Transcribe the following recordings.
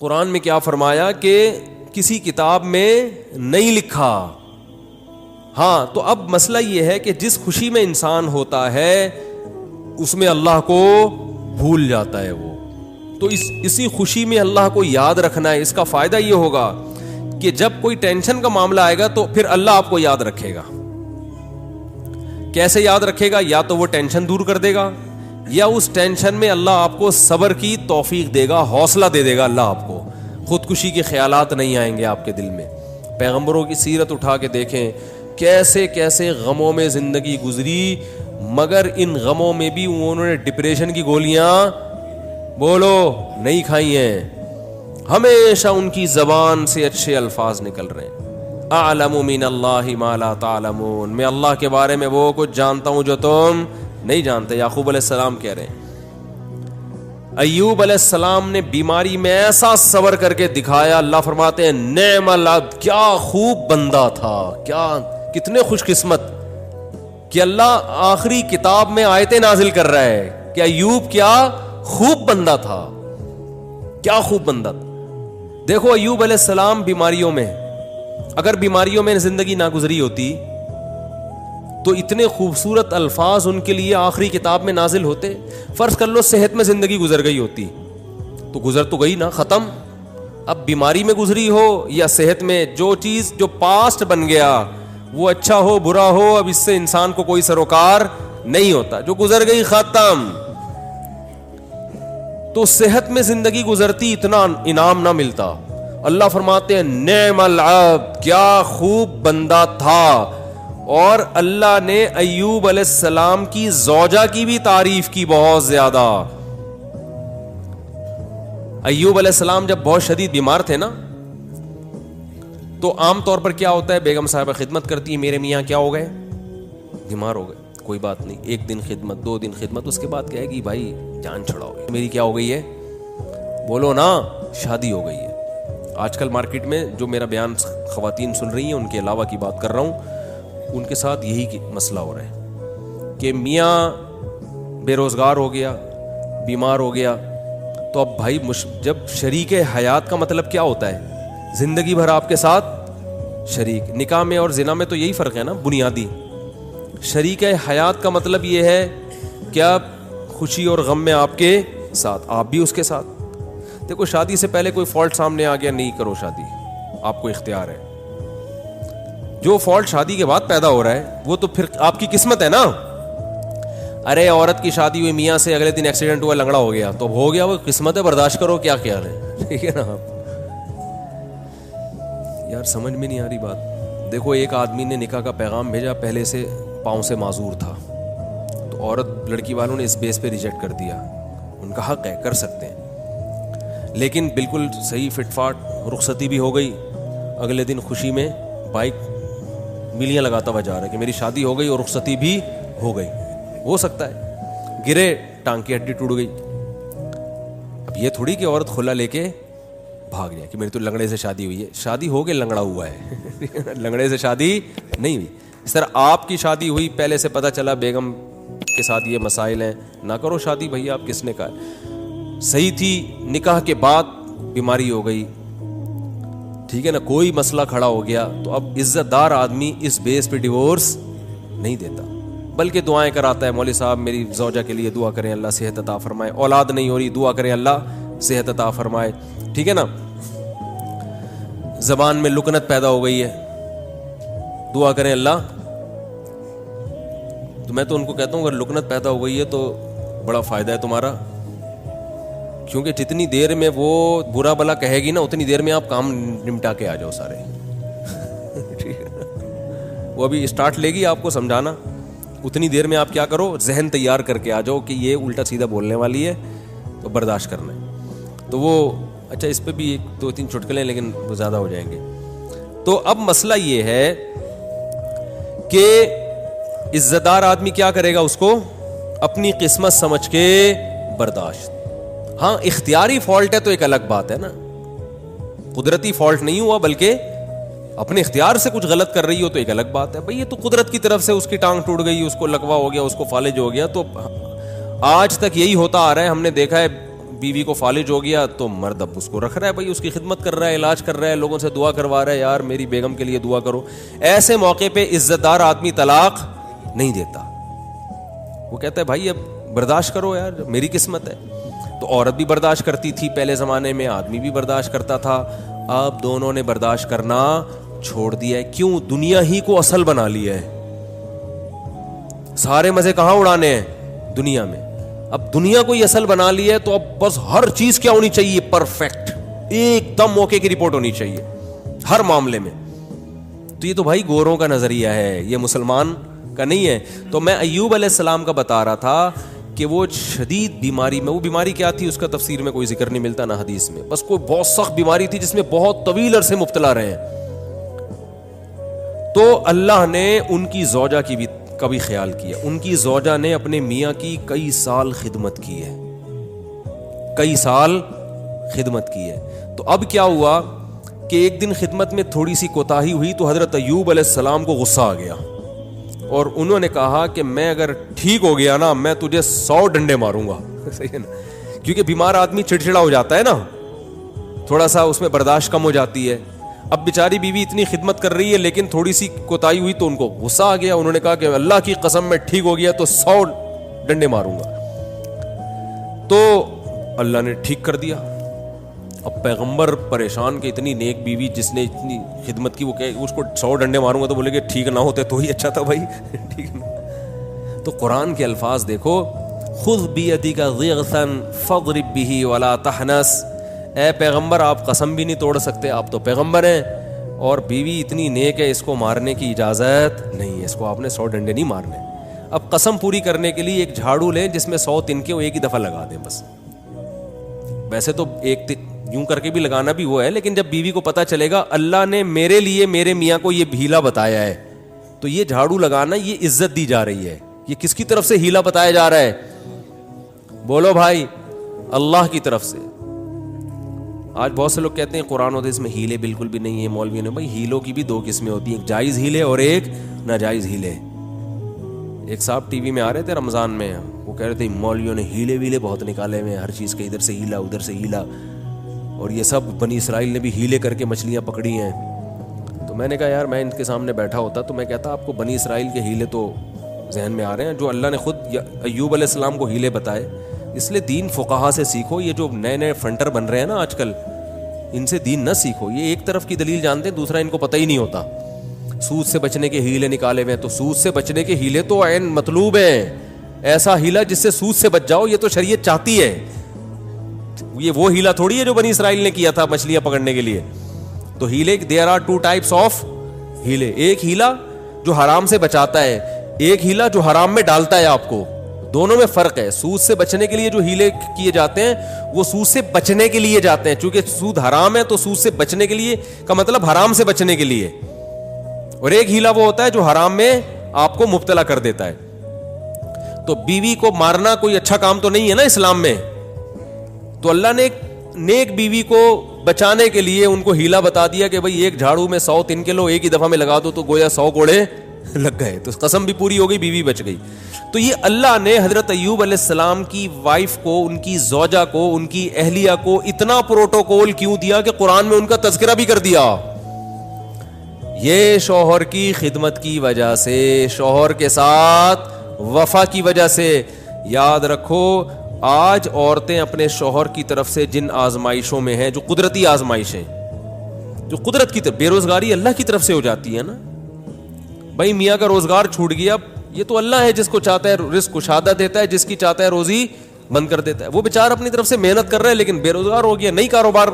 قرآن میں کیا فرمایا کہ کسی کتاب میں نہیں لکھا. ہاں تو اب مسئلہ یہ ہے کہ جس خوشی میں انسان ہوتا ہے اس میں اللہ کو بھول جاتا ہے وہ. تو اسی خوشی میں اللہ کو یاد رکھنا ہے. اس کا فائدہ یہ ہوگا کہ جب کوئی ٹینشن کا معاملہ آئے گا تو پھر اللہ آپ کو یاد رکھے گا. کیسے یاد رکھے گا؟ یا تو وہ ٹینشن دور کر دے گا, یا اس ٹینشن میں اللہ آپ کو صبر کی توفیق دے گا, حوصلہ دے دے گا اللہ آپ کو. خودکشی کے خیالات نہیں آئیں گے آپ کے دل میں. پیغمبروں کی سیرت اٹھا کے دیکھیں کیسے کیسے غموں میں زندگی گزری, مگر ان غموں میں بھی انہوں نے ڈپریشن کی گولیاں بولو نہیں کھائی ہیں. ہمیشہ ان کی زبان سے اچھے الفاظ نکل رہے ہیں. اعلم من اللہ ما لا تعلمون, میں اللہ کے بارے میں وہ کچھ جانتا ہوں جو تم نہیں جانتے. یعقوب علیہ السلام کہہ رہے ہیں. ایوب علیہ السلام نے بیماری میں ایسا صبر کر کے دکھایا. اللہ فرماتے ہیں نعم العبد, کیا خوب بندہ تھا, کیا کتنے خوش قسمت کہ اللہ آخری کتاب میں آیتیں نازل کر رہا ہے کہ ایوب کیا خوب بندہ تھا, کیا خوب بندہ تھا. دیکھو ایوب علیہ السلام بیماریوں میں, اگر بیماریوں میں زندگی نہ گزری ہوتی تو اتنے خوبصورت الفاظ ان کے لیے آخری کتاب میں نازل ہوتے. فرض کر لو صحت میں زندگی گزر گئی ہوتی تو گزر تو گئی نا, ختم. اب بیماری میں گزری ہو یا صحت میں, جو چیز جو پاسٹ بن گیا وہ اچھا ہو برا ہو اب اس سے انسان کو کوئی سروکار نہیں ہوتا. جو گزر گئی ختم. تو صحت میں زندگی گزرتی اتنا انعام نہ ملتا. اللہ فرماتے ہیں نعم العبد, کیا خوب بندہ تھا. اور اللہ نے ایوب علیہ السلام کی زوجہ کی بھی تعریف کی بہت زیادہ. ایوب علیہ السلام جب بہت شدید بیمار تھے نا تو عام طور پر کیا ہوتا ہے, بیگم صاحبہ خدمت کرتی ہے, میرے میاں کیا ہو گئے, بیمار ہو گئے, کوئی بات نہیں, 1 دن خدمت 2 دن خدمت, اس کے بعد کہے گی بھائی جان چھڑاؤ, میری کیا ہو گئی ہے, بولو نا شادی ہو گئی ہے. آج کل مارکیٹ میں جو میرا بیان خواتین سن رہی ہیں ان کے علاوہ کی بات کر رہا ہوں, ان کے ساتھ یہی مسئلہ ہو رہا ہے کہ میاں بے روزگار ہو گیا, بیمار ہو گیا, تو اب بھائی جب شریک حیات کا مطلب کیا ہوتا ہے, زندگی بھر آپ کے ساتھ شریک. نکاح میں اور زنا میں تو یہی فرق ہے نا بنیادی. شریک حیات کا مطلب یہ ہے کیا خوشی اور غم میں آپ کے ساتھ, آپ بھی اس کے ساتھ. دیکھو شادی سے پہلے کوئی فالٹ سامنے آ گیا, نہیں کرو شادی, آپ کو اختیار ہے. جو فالٹ شادی کے بعد پیدا ہو رہا ہے وہ تو پھر آپ کی قسمت ہے نا. ارے عورت کی شادی ہوئی میاں سے, اگلے دن ایکسیڈنٹ ہوا, لنگڑا ہو گیا, تو ہو گیا, وہ قسمت ہے, برداشت کرو, کیا خیال ہے, ٹھیک ہے نا. آپ یار سمجھ میں نہیں آ رہی بات. دیکھو ایک آدمی نے نکاح کا پیغام بھیجا, پہلے سے پاؤں سے معذور تھا, تو عورت لڑکی والوں نے اس بیس پہ ریجیکٹ کر دیا. ان کا حق ہے, کر سکتے ہیں, لیکن بالکل صحیح فٹ فاٹ رخصتی بھی ہو گئی. اگلے دن خوشی میں بائک میلیاں لگاتا ہوا جا رہا ہے کہ میری شادی ہو گئی اور رخصتی بھی ہو گئی. ہو سکتا ہے گرے, ٹانگ کی ہڈی ٹوٹ گئی. اب یہ تھوڑی کہ عورت کھلا لے کے بھاگ جائے کہ میری تو لنگڑے سے شادی ہوئی ہے. شادی ہو کے لنگڑا ہوا ہے, لنگڑے سے شادی نہیں ہوئی. اس طرح آپ کی شادی ہوئی, پہلے سے پتہ چلا بیگم کے ساتھ یہ مسائل ہیں, نہ کرو شادی بھائی. آپ کس نے کہا صحیح تھی, نکاح کے بعد بیماری ہو گئی, ٹھیک ہے نا, کوئی مسئلہ کھڑا ہو گیا, تو اب عزت دار آدمی اس بیس پہ ڈیورس نہیں دیتا, بلکہ دعائیں کراتا ہے. مولوی صاحب میری زوجہ کے لیے دعا کریں, اللہ صحت عطا فرمائے. اولاد نہیں ہو رہی, دعا کریں اللہ صحت عطا فرمائے, ٹھیک ہے نا. زبان میں لکنت پیدا ہو گئی ہے, دعا کریں اللہ. تو میں تو ان کو کہتا ہوں اگر لکنت پیدا ہو گئی ہے تو بڑا فائدہ ہے تمہارا, کیونکہ جتنی دیر میں وہ برا بلا کہے گی نا اتنی دیر میں آپ کام نمٹا کے آ جاؤ سارے. وہ ابھی اسٹارٹ لے گی آپ کو سمجھانا, اتنی دیر میں آپ کیا کرو, ذہن تیار کر کے آ جاؤ کہ یہ الٹا سیدھا بولنے والی ہے تو برداشت کرنا ہے. تو وہ اچھا اس پہ بھی 1-2-3 چٹکلے, لیکن وہ زیادہ ہو جائیں گے. تو اب مسئلہ یہ ہے کہ عزت دار آدمی کیا کرے گا, اس کو اپنی قسمت سمجھ کے برداشت. ہاں اختیاری فالٹ ہے تو ایک الگ بات ہے نا, قدرتی فالٹ نہیں ہوا بلکہ اپنے اختیار سے کچھ غلط کر رہی ہو تو ایک الگ بات ہے. بھئی یہ تو قدرت کی طرف سے اس کی ٹانگ ٹوٹ گئی, اس کو لکوا ہو گیا, اس کو فالج ہو گیا. تو آج تک یہی ہوتا آ رہا ہے, ہم نے دیکھا ہے بیوی کو فالج ہو گیا تو مرد اب اس کو رکھ رہا ہے بھائی, اس کی خدمت کر رہا ہے, علاج کر رہا ہے, لوگوں سے دعا کروا رہا ہے, یار میری بیگم کے لیے دعا کرو. ایسے موقع پہ عزت دار آدمی طلاق نہیں دیتا, وہ کہتا ہے بھائی اب برداشت کرو یار, میری قسمت ہے. تو عورت بھی برداشت کرتی تھی پہلے زمانے میں, آدمی بھی برداشت کرتا تھا. اب دونوں نے برداشت کرنا چھوڑ دیا ہے. کیوں؟ دنیا ہی کو اصل بنا لیا ہے. سارے مزے کہاں اڑانے ہیں؟ دنیا میں. اب دنیا کو یہ اصل بنا لیا ہے تو اب بس ہر چیز کیا ہونی چاہیے؟ پرفیکٹ, ایک دم موقع کی رپورٹ ہونی چاہیے ہر معاملے میں. تو یہ تو بھائی گوروں کا نظریہ ہے, یہ مسلمان کا نہیں ہے. تو میں ایوب علیہ السلام کا بتا رہا تھا کہ وہ شدید بیماری میں, وہ بیماری کیا تھی اس کا تفسیر میں کوئی ذکر نہیں ملتا نہ حدیث میں, بس کوئی بہت سخت بیماری تھی جس میں بہت طویل عرصے مبتلا رہے ہیں. تو اللہ نے ان کی زوجہ کی بھی کبھی خیال کیا. ان کی زوجہ نے اپنے میاں کی کئی سال خدمت کی ہے, کئی سال خدمت کی ہے. تو اب کیا ہوا کہ ایک دن خدمت میں تھوڑی سی کوتاہی ہوئی تو حضرت ایوب علیہ السلام کو غصہ آ گیا, اور انہوں نے کہا کہ میں اگر ٹھیک ہو گیا نا میں تجھے 100 ڈنڈے ماروں گا. صحیح ہے نا, کیونکہ بیمار آدمی چڑچڑا ہو جاتا ہے نا, تھوڑا سا اس میں برداشت کم ہو جاتی ہے. اب بیچاری بیوی اتنی خدمت کر رہی ہے لیکن تھوڑی سی کوتاہی ہوئی تو ان کو غصہ آ گیا. انہوں نے کہا کہ اللہ کی قسم میں ٹھیک ہو گیا تو 100 ڈنڈے ماروں گا. تو اللہ نے ٹھیک کر دیا. اب پیغمبر پریشان کہ اتنی نیک بیوی جس نے اتنی خدمت کی, وہ کہ اس کو 100 ڈنڈے ماروں گا, تو بولے کہ ٹھیک نہ ہوتے تو ہی اچھا تھا بھائی. ٹھیک نا. تو قرآن کے الفاظ دیکھو, خذ بیدک ضغثا فاضرب به ولا تحنس. اے پیغمبر آپ قسم بھی نہیں توڑ سکتے, آپ تو پیغمبر ہیں, اور بیوی اتنی نیک ہے اس کو مارنے کی اجازت نہیں ہے, اس کو آپ نے 100 ڈنڈے نہیں مارنے. اب قسم پوری کرنے کے لیے ایک جھاڑو لیں جس میں 100 تنکے وہ ایک ہی دفعہ لگا دیں بس. ویسے تو ایک یوں کر کے بھی لگانا بھی وہ ہے, لیکن جب بیوی کو پتا چلے گا اللہ نے میرے لیے میرے میاں کو یہ ہیلا بتایا ہے, تو یہ جھاڑو لگانا یہ عزت دی جا رہی ہے. یہ کس کی طرف سے ہیلا بتایا جا رہا ہے؟ بولو بھائی, اللہ کی طرف سے. آج بہت سے لوگ کہتے ہیں قرآن و حدیث میں ہیلے بالکل بھی نہیں ہے, مولویوں نے. بھائی ہیلوں کی بھی 2 قسمیں ہوتی ہیں, ایک جائز ہیلے اور ایک ناجائز ہیلے. ایک صاحب ٹی وی میں آ رہے تھے رمضان میں, وہ کہہ رہے تھے مولویوں نے ہیلے ویلے بہت نکالے ہوئے ہیں, ہر چیز کے ادھر سے ہیلا ادھر سے ہیلا, اور یہ سب بنی اسرائیل نے بھی ہیلے کر کے مچھلیاں پکڑی ہیں. تو میں نے کہا یار میں ان کے سامنے بیٹھا ہوتا تو میں کہتا آپ کو بنی اسرائیل کے ہیلے تو ذہن میں آ رہے ہیں جو اللہ نے خود ایوب علیہ السلام کو ہیلے بتائے. اس لیے دین فقہا سے سیکھو. یہ جو نئے نئے فنٹر بن رہے ہیں نا آج کل, ان سے دین نہ سیکھو. یہ ایک طرف کی دلیل جانتے ہیں, دوسرا ان کو پتہ ہی نہیں ہوتا. سود سے بچنے کے ہیلے نکالے ہوئے ہیں, تو سود سے بچنے کے ہیلے تو عین مطلوب ہیں. ایسا ہیلا جس سے سود سے بچ جاؤ, یہ تو شریعت چاہتی ہے. یہ وہ ہیلا تھوڑی ہے جو بنی اسرائیل نے کیا تھا مچھلیاں پکڑنے کے لیے. تو ہیلے دیر آر 2 ٹائپس آف ہیلے. ایک ہیلا جو حرام سے بچاتا ہے, ایک ہیلا جو حرام میں ڈالتا ہے آپ کو. دونوں میں فرق ہے. سود سے بچنے کے لیے جو ہیلے کیے جاتے ہیں وہ سود سے بچنے کے لیے جاتے ہیں, چونکہ سود حرام ہے تو سود سے بچنے کے لیے کا مطلب حرام سے بچنے کے لیے. اور ایک ہیلا وہ ہوتا ہے جو حرام میں آپ کو مبتلا کر دیتا ہے. تو بیوی کو مارنا کوئی اچھا کام تو نہیں ہے نا اسلام میں. تو اللہ نے ایک نیک بیوی کو بچانے کے لیے ان کو ہیلا بتا دیا کہ بھئی ایک جھاڑو میں 100 تنکے لو, ایک ہی دفعہ میں لگا دو تو گویا 100 کوڑے لگ گئے. تو قسم بھی پوری ہو گئی, بیوی بچ گئی. تو یہ اللہ نے حضرت ایوب علیہ السلام کی وائف کو, ان کی زوجہ کو, ان کی اہلیہ کو اتنا پروٹوکول کیوں دیا کہ قرآن میں ان کا تذکرہ بھی کر دیا. یہ شوہر کی خدمت کی وجہ سے, شوہر کے ساتھ وفا کی وجہ سے. یاد رکھو آج عورتیں اپنے شوہر کی طرف سے جن آزمائشوں میں ہیں, جو قدرتی آزمائشیں, جو قدرت کی طرف, بے روزگاری اللہ کی طرف سے ہو جاتی ہے نا. بھائی میاں کا روزگار چھوٹ گیا, یہ تو اللہ ہے جس کو چاہتا ہے رزق کشادہ دیتا ہے, جس کی چاہتا ہے روزی بند کر دیتا ہے. وہ بیچارہ اپنی طرف سے محنت کر رہا ہے لیکن بے روزگار ہو گیا, نہیں کاروبار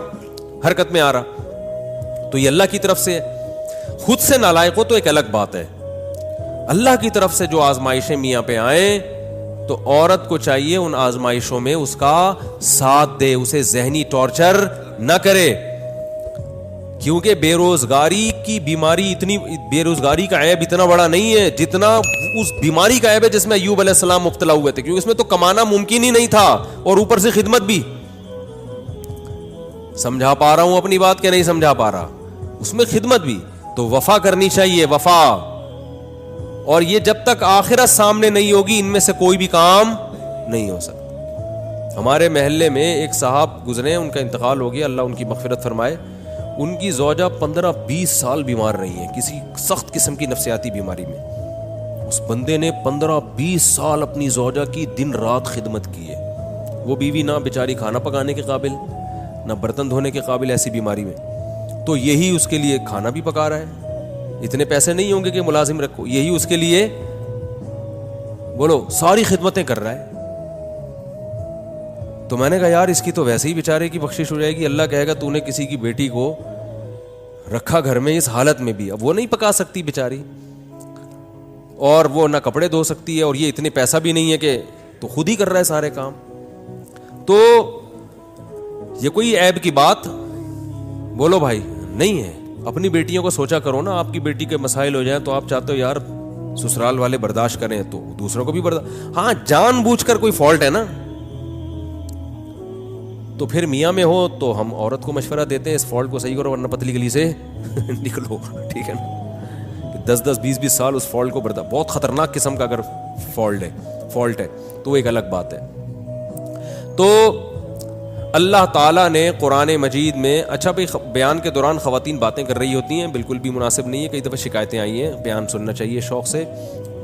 حرکت میں آ رہا, تو یہ اللہ کی طرف سے ہے. خود سے نالائق ہو تو ایک الگ بات ہے. اللہ کی طرف سے جو آزمائشیں میاں پہ آئیں تو عورت کو چاہیے ان آزمائشوں میں اس کا ساتھ دے, اسے ذہنی ٹارچر نہ کرے. کیونکہ بے روزگاری کی بیماری اتنی, بے روزگاری کا عیب اتنا بڑا نہیں ہے جتنا اس بیماری کا عیب ہے جس میں ایوب علیہ السلام مبتلا ہوئے تھے. کیونکہ اس میں تو کمانا ممکن ہی نہیں تھا اور اوپر سے خدمت بھی. سمجھا پا رہا ہوں اپنی بات کہ نہیں سمجھا پا رہا؟ اس میں خدمت بھی. تو وفا کرنی چاہیے, وفا. اور یہ جب تک آخرت سامنے نہیں ہوگی ان میں سے کوئی بھی کام نہیں ہو سکتا. ہمارے محلے میں ایک صاحب گزرے ہیں, ان کا انتقال ہو گیا, اللہ ان کی مغفرت فرمائے. ان کی زوجہ 15-20 سال بیمار رہی ہیں کسی سخت قسم کی نفسیاتی بیماری میں. اس بندے نے 15-20 سال اپنی زوجہ کی دن رات خدمت کی ہے. وہ بیوی نہ بیچاری کھانا پکانے کے قابل, نہ برتن دھونے کے قابل ایسی بیماری میں, تو یہی اس کے لیے کھانا بھی پکا رہا ہے. اتنے پیسے نہیں ہوں گے کہ ملازم رکھو, یہی اس کے لیے بولو ساری خدمتیں کر رہا ہے. تو میں نے کہا یار اس کی تو ویسے ہی بیچارے کی بخشش ہو جائے گی. اللہ کہے گا تو نے کسی کی بیٹی کو رکھا گھر میں اس حالت میں بھی, اب وہ نہیں پکا سکتی بیچاری, اور وہ نہ کپڑے دھو سکتی ہے, اور یہ اتنے پیسہ بھی نہیں ہے کہ, تو خود ہی کر رہا ہے سارے کام. تو یہ کوئی عیب کی بات بولو بھائی نہیں ہے. اپنی بیٹیوں کو سوچا کرو نا, آپ کی بیٹی کے مسائل ہو جائیں تو آپ چاہتے ہو یار سسرال والے برداشت کریں تو دوسروں کو بھی برداشت. ہاں جان بوجھ کر کوئی فالٹ ہے نا, تو پھر میاں میں ہو تو ہم عورت کو مشورہ دیتے ہیں اس فالٹ کو صحیح کرو ورنہ پتلی گلی سے نکلو, ٹھیک ہے نا. 10-20 سال اس فالٹ کو برداشت, بہت خطرناک قسم کا اگر فالٹ ہے تو وہ ایک الگ بات ہے. تو اللہ تعالیٰ نے قرآن مجید میں, اچھا بھائی بیان کے دوران خواتین باتیں کر رہی ہوتی ہیں, بالکل بھی مناسب نہیں ہے. کئی دفعہ شکایتیں آئی ہیں, بیان سننا چاہیے شوق سے.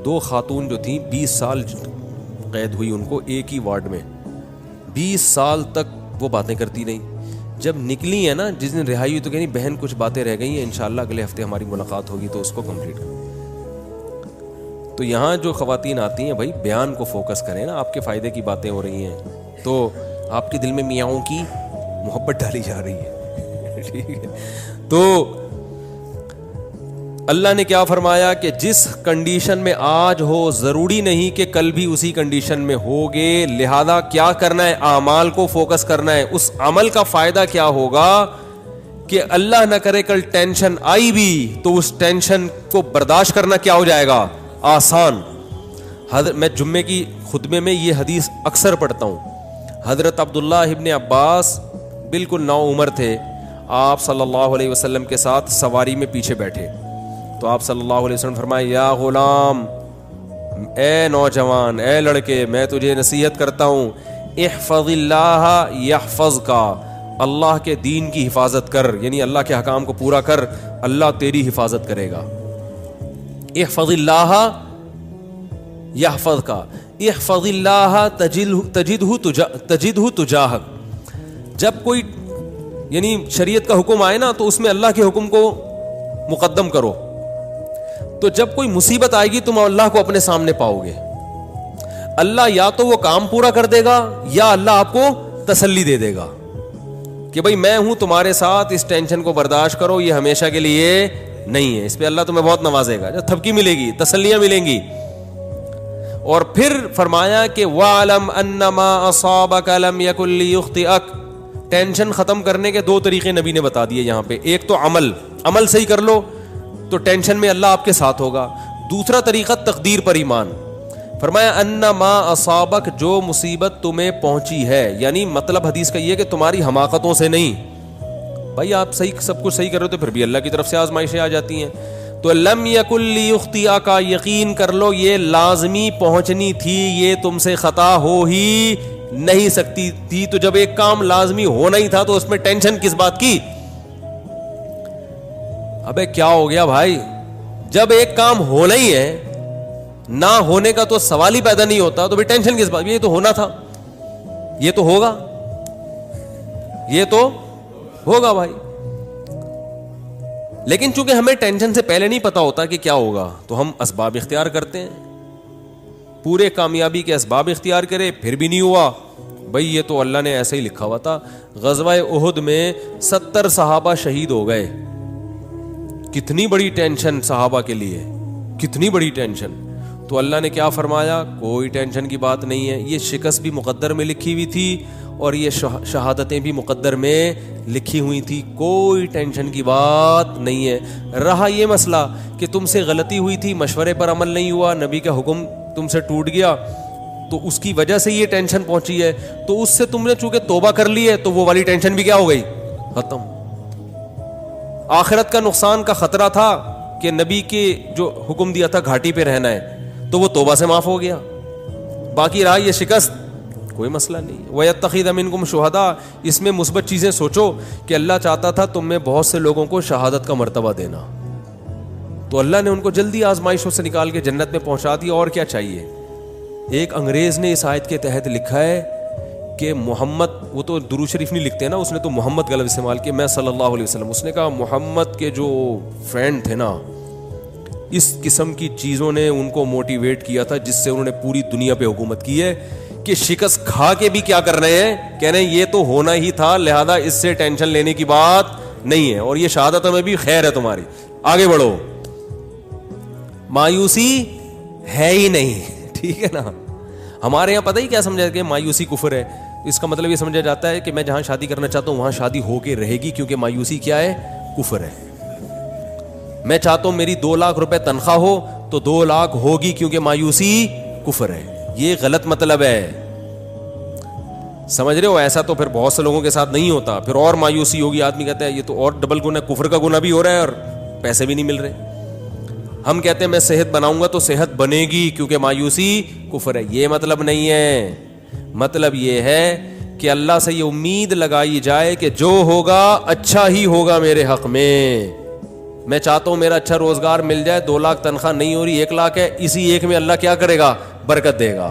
2 خاتون جو تھیں 20 سال قید ہوئی ان کو ایک ہی وارڈ میں, 20 سال تک وہ باتیں کرتی رہیں. جب نکلی ہیں نا, جس دن رہائی ہوئی تو کہیں بہن کچھ باتیں رہ گئی ہیں, انشاءاللہ اگلے ہفتے ہماری ملاقات ہوگی تو اس کو کمپلیٹ کریں. تو یہاں جو خواتین آتی ہیں بھائی بیان کو فوکس کریں نا, آپ کے فائدے کی باتیں ہو رہی ہیں تو آپ کے دل میں میاؤں کی محبت ڈالی جا رہی ہے, ٹھیک ہے. تو اللہ نے کیا فرمایا کہ جس کنڈیشن میں آج ہو ضروری نہیں کہ کل بھی اسی کنڈیشن میں ہوگے, لہذا کیا کرنا ہے, اعمال کو فوکس کرنا ہے. اس عمل کا فائدہ کیا ہوگا کہ اللہ نہ کرے کل ٹینشن آئی بھی تو اس ٹینشن کو برداشت کرنا کیا ہو جائے گا, آسان. میں جمعے کی خطبے میں یہ حدیث اکثر پڑھتا ہوں. حضرت عبداللہ ابن عباس بالکل نو عمر تھے, آپ صلی اللہ علیہ وسلم کے ساتھ سواری میں پیچھے بیٹھے, تو آپ صلی اللہ علیہ وسلم فرمائے یا غلام, اے نوجوان, اے لڑکے, میں تجھے نصیحت کرتا ہوں, احفظ اللہ یحفظک, اللہ کے دین کی حفاظت کر, یعنی اللہ کے احکام کو پورا کر, اللہ تیری حفاظت کرے گا. احفظ اللہ یحفظک, احفظ اللہ تجدہ تجاہک. جب کوئی یعنی شریعت کا حکم آئے نا تو اس میں اللہ کے حکم کو مقدم کرو, تو جب کوئی مصیبت آئے گی تم اللہ کو اپنے سامنے پاؤ گے. اللہ یا تو وہ کام پورا کر دے گا یا اللہ آپ کو تسلی دے دے گا کہ بھائی میں ہوں تمہارے ساتھ, اس ٹینشن کو برداشت کرو, یہ ہمیشہ کے لیے نہیں ہے. اس پہ اللہ تمہیں بہت نوازے گا, تھپکی ملے گی, تسلیاں ملیں گی. اور پھر فرمایا کہ وَعْلَمْ أَنَّمَا أَصَابَكَ لَمْ يَكُنْ لِيُخْطِئَكَ. ٹینشن ختم کرنے کے 2 طریقے نبی نے بتا دیے یہاں پہ. ایک تو عمل صحیح کر لو تو ٹینشن میں اللہ آپ کے ساتھ ہوگا. دوسرا طریقہ تقدیر پر ایمان. فرمایا انما اصابک, جو مصیبت تمہیں پہنچی ہے, یعنی مطلب حدیث کا یہ کہ تمہاری حماقتوں سے نہیں. بھائی آپ صحیح سب کچھ صحیح کر رہے ہو تو پھر بھی اللہ کی طرف سے آزمائشیں آ جاتی ہیں. تو لم یکن لیخطئک, یقین کر لو یہ لازمی پہنچنی تھی, یہ تم سے خطا ہو ہی نہیں سکتی تھی. تو جب ایک کام لازمی ہونا ہی تھا تو اس میں ٹینشن کس بات کی؟ ابے کیا ہو گیا بھائی, جب ایک کام ہونا ہی ہے, نہ ہونے کا تو سوال ہی پیدا نہیں ہوتا, تو بھی ٹینشن کس بات؟ یہ تو ہونا تھا, یہ تو ہوگا, یہ تو ہوگا بھائی. لیکن چونکہ ہمیں ٹینشن سے پہلے نہیں پتا ہوتا کہ کیا ہوگا, تو ہم اسباب اختیار کرتے ہیں. پورے کامیابی کے اسباب اختیار کرے پھر بھی نہیں ہوا, بھائی یہ تو اللہ نے ایسے ہی لکھا ہوا تھا. غزوہ احد میں 70 صحابہ شہید ہو گئے. کتنی بڑی ٹینشن صحابہ کے لیے, کتنی بڑی ٹینشن. تو اللہ نے کیا فرمایا, کوئی ٹینشن کی بات نہیں ہے, یہ شکست بھی مقدر میں لکھی ہوئی تھی اور یہ شہادتیں بھی مقدر میں لکھی ہوئی تھی, کوئی ٹینشن کی بات نہیں ہے. رہا یہ مسئلہ کہ تم سے غلطی ہوئی تھی, مشورے پر عمل نہیں ہوا, نبی کا حکم تم سے ٹوٹ گیا, تو اس کی وجہ سے یہ ٹینشن پہنچی ہے, تو اس سے تم نے چونکہ توبہ کر لی ہے تو وہ والی ٹینشن بھی کیا ہو گئی, ختم. آخرت کا نقصان کا خطرہ تھا کہ نبی کے جو حکم دیا تھا گھاٹی پہ رہنا ہے, تو وہ توبہ سے معاف ہو گیا. باقی رہا یہ شکست, کوئی مسئلہ نہیں. وَيَتَّخِذَ مِنْكُمْ شُهَدَاءَ, اس میں مثبت چیزیں سوچو کہ اللہ چاہتا تھا تم میں بہت سے لوگوں کو شہادت کا مرتبہ دینا, تو اللہ نے ان کو جلدی آزمائشوں سے نکال کے جنت میں پہنچا دیا. اور کیا چاہیے. ایک انگریز نے اس آیت کے تحت لکھا ہے کہ محمد, وہ تو درود شریف نہیں لکھتے نا, اس نے تو محمد غلط استعمال کیا, میں صلی اللہ علیہ وسلم. اس نے کہا محمد کے جو فرینڈ تھے نا, اس قسم کی چیزوں نے ان کو موٹیویٹ کیا تھا جس سے انہوں نے پوری دنیا پہ حکومت کی ہے, کہ شکست کھا کے بھی کیا کر رہے ہیں, کہہ رہے ہیں یہ تو ہونا ہی تھا, لہذا اس سے ٹینشن لینے کی بات نہیں ہے, اور یہ شہادت میں بھی خیر ہے تمہاری, آگے بڑھو, مایوسی ہے ہی نہیں. ٹھیک ہے نا. ہمارے یہاں پتہ ہی کیا سمجھا کہ مایوسی کفر ہے. اس کا مطلب یہ سمجھا جاتا ہے کہ میں جہاں شادی کرنا چاہتا ہوں وہاں شادی ہو کے رہے گی, کیونکہ مایوسی کیا ہے, کفر ہے. میں چاہتا ہوں میری 2 لاکھ روپے تنخواہ ہو تو 2 لاکھ ہوگی, کیونکہ مایوسی کفر ہے. یہ غلط مطلب ہے, سمجھ رہے ہو. ایسا تو پھر بہت سے لوگوں کے ساتھ نہیں ہوتا, پھر اور مایوسی ہوگی, آدمی کہتا ہے یہ تو اور ڈبل گناہ, کفر کا گناہ بھی ہو رہا ہے اور پیسے بھی نہیں مل رہے. ہم کہتے ہیں میں صحت بناؤں گا تو صحت بنے گی, کیونکہ مایوسی کفر ہے. یہ مطلب نہیں ہے. مطلب یہ ہے کہ اللہ سے یہ امید لگائی جائے کہ جو ہوگا اچھا ہی ہوگا میرے حق میں. میں چاہتا ہوں میرا اچھا روزگار مل جائے, 2 لاکھ تنخواہ نہیں ہو رہی, 1 لاکھ ہے, اسی ایک میں اللہ کیا کرے گا, برکت دے گا.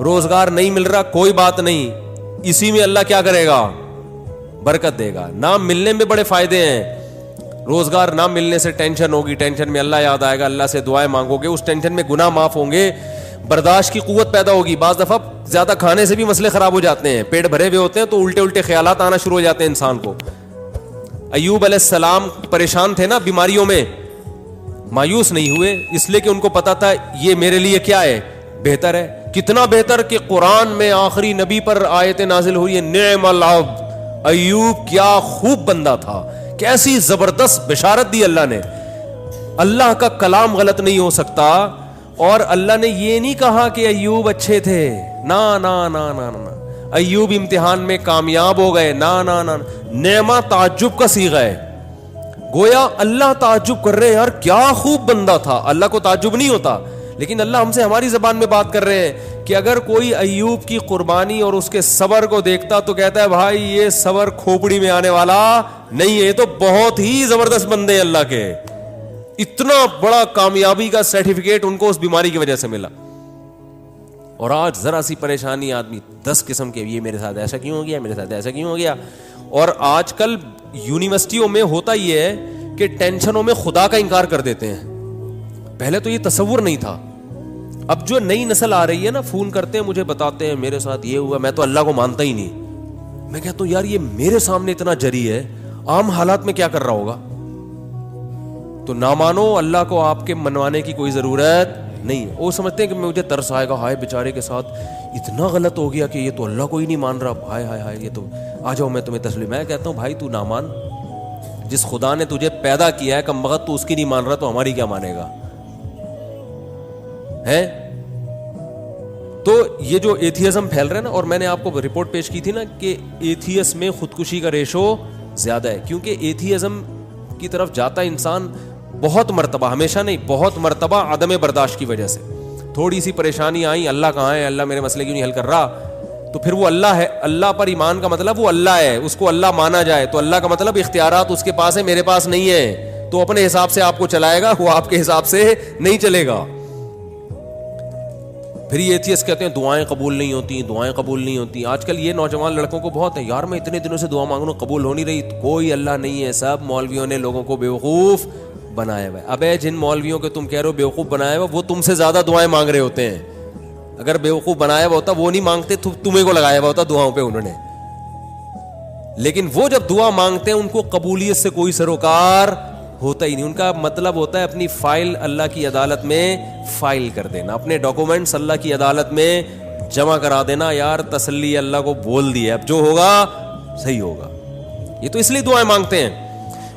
روزگار نہیں مل رہا, کوئی بات نہیں, اسی میں اللہ کیا کرے گا, برکت دے گا. نہ ملنے میں بڑے فائدے ہیں. روزگار نہ ملنے سے ٹینشن ہوگی, ٹینشن میں اللہ یاد آئے گا, اللہ سے دعائیں مانگو گے, اس ٹینشن میں گناہ معاف ہوں گے, برداشت کی قوت پیدا ہوگی. بعض دفعہ زیادہ کھانے سے بھی مسئلے خراب ہو جاتے ہیں, پیٹ بھرے ہوئے ہوتے ہیں تو الٹے الٹے خیالات آنا شروع ہو جاتے ہیں انسان کو. ایوب علیہ السلام پریشان تھے نا بیماریوں میں, مایوس نہیں ہوئے, اس لیے کہ ان کو پتا تھا یہ میرے لیے کیا ہے, بہتر ہے. کتنا بہتر کہ قرآن میں آخری نبی پر آیت نازل ہوئی ہے, نعم العبد, ایوب کیا خوب بندہ تھا, کیسی زبردست بشارت دی اللہ نے. اللہ کا کلام غلط نہیں ہو سکتا, اور اللہ نے یہ نہیں کہا کہ ایوب اچھے تھے, نا نا نا نا نا, ایوب امتحان میں کامیاب ہو گئے, نا نا نا. نعمہ تعجب کا صیغہ ہے, گویا اللہ تعجب کر رہے ہیں, یار کیا خوب بندہ تھا. اللہ کو تعجب نہیں ہوتا, لیکن اللہ ہم سے ہماری زبان میں بات کر رہے ہیں کہ اگر کوئی ایوب کی قربانی اور اس کے صبر کو دیکھتا تو کہتا ہے بھائی یہ صبر کھوپڑی میں آنے والا نہیں ہے, یہ تو بہت ہی زبردست بندے ہیں اللہ کے. اتنا بڑا کامیابی کا سرٹیفکیٹ ان کو اس بیماری کی وجہ سے ملا. اور آج ذرا سی پریشانی آدمی 10 قسم کے, یہ میرے ساتھ ایسا کیوں ہو گیا, میرے ساتھ ایسا کیوں ہو گیا. اور آج کل یونیورسٹیوں میں ہوتا یہ ہے کہ ٹینشنوں میں خدا کا انکار کر دیتے ہیں. پہلے تو یہ تصور نہیں تھا. اب جو نئی نسل آ رہی ہے نا, فون کرتے ہیں مجھے, بتاتے ہیں میرے ساتھ یہ ہوا, میں تو اللہ کو مانتا ہی نہیں. میں کہتا ہوں یار یہ میرے سامنے اتنا جری ہے, عام حالات میں کیا کر رہا ہوگا. تو نہ مانو, اللہ کو آپ کے منوانے کی کوئی ضرورت نہیں. وہ سمجھتے ہیں کہ مجھے ترس آئے گا, ہائے بیچارے کے ساتھ اتنا غلط ہو گیا کہ یہ تو اللہ کو ہی نہیں مان رہا, ہائے ہائے ہائے, یہ تو آ جاؤ میں تمہیں تسلیم. میں کہتا ہوں بھائی تو نہ مان, جس خدا نے تجھے پیدا کیا ہے کم وقت تو اس کی نہیں مان رہا, تو ہماری کیا مانے گا ہے. تو یہ جو ایتھیزم پھیل رہا ہے نا, اور میں نے آپ کو رپورٹ پیش کی تھی نا کہ ایتھیس میں خودکشی کا ریشو زیادہ ہے, کیونکہ ایتھیزم کی طرف جاتا انسان بہت مرتبہ, ہمیشہ نہیں, بہت مرتبہ عدم برداشت کی وجہ سے. تھوڑی سی پریشانی آئی, اللہ کہاں ہے, اللہ میرے مسئلے کیوں نہیں حل کر رہا, تو پھر وہ اللہ ہے. اللہ پر ایمان کا مطلب وہ اللہ ہے, اس کو اللہ مانا جائے, تو اللہ کا مطلب اختیارات اس کے پاس ہے, میرے پاس نہیں ہے, تو اپنے حساب سے آپ کو چلائے گا, وہ آپ کے حساب سے نہیں چلے گا. پھر یہ ایتھیس کہتے ہیں دعائیں قبول نہیں ہوتی, دعائیں قبول نہیں ہوتی. آج کل یہ نوجوان لڑکوں کو بہت ہے, یار میں اتنے دنوں سے دعا مانگ رہا ہوں قبول ہو نہیں رہی. کوئی اللہ نہیں ہے, سب مولویوں نے لوگوں کو بیوقوف بنایا ہوا ہے. ابے جن مولویوں کے تم کہہ رہے ہو بیوقوف بنایا ہوا, وہ تم سے زیادہ دعائیں مانگ رہے ہوتے ہیں. اگر بیوقوف بنایا ہوا ہوتا وہ نہیں مانگتے, تمہیں کو لگایا ہوا ہوتا دعاؤں پہ انہوں نے. لیکن وہ جب دعا مانگتے ہیں ان کو قبولیت سے کوئی سروکار ہوتا ہی نہیں. ان کا مطلب ہوتا ہے اپنی فائل اللہ کی عدالت میں فائل کر دینا, اپنے ڈاکومنٹس اللہ کی عدالت میں جمع کرا دینا. یار تسلی اللہ کو بول دی ہے, اب جو ہوگا صحیح ہوگا. یہ تو اس لیے دعائیں مانگتے ہیں.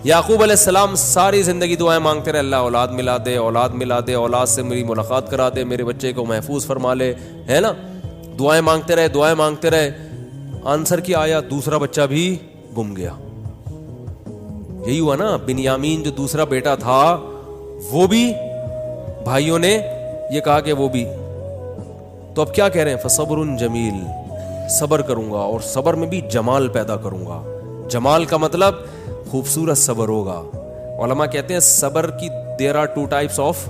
یعقوب علیہ السلام ساری زندگی دعائیں مانگتے رہے, اللہ اولاد ملا دے, اولاد ملا دے, اولاد سے میری ملاقات کرا دے, میرے بچے کو محفوظ فرما لے, ہے نا. دعائیں مانگتے رہے, دعائیں مانگتے رہے. آنسر کیا آیا, دوسرا بچہ بھی گم گیا. یہی ہوا نا, بنیامین جو دوسرا بیٹا تھا وہ بھی بھائیوں نے یہ کہا کہ وہ بھی تو اب کیا کہہ رہے ہیں؟ فصبر جمیل، صبر کروں گا اور صبر میں بھی جمال پیدا کروں گا. جمال کا مطلب خوبصورت صبر ہوگا. علماء کہتے ہیں صبر کی دیر آر ٹو ٹائپس آف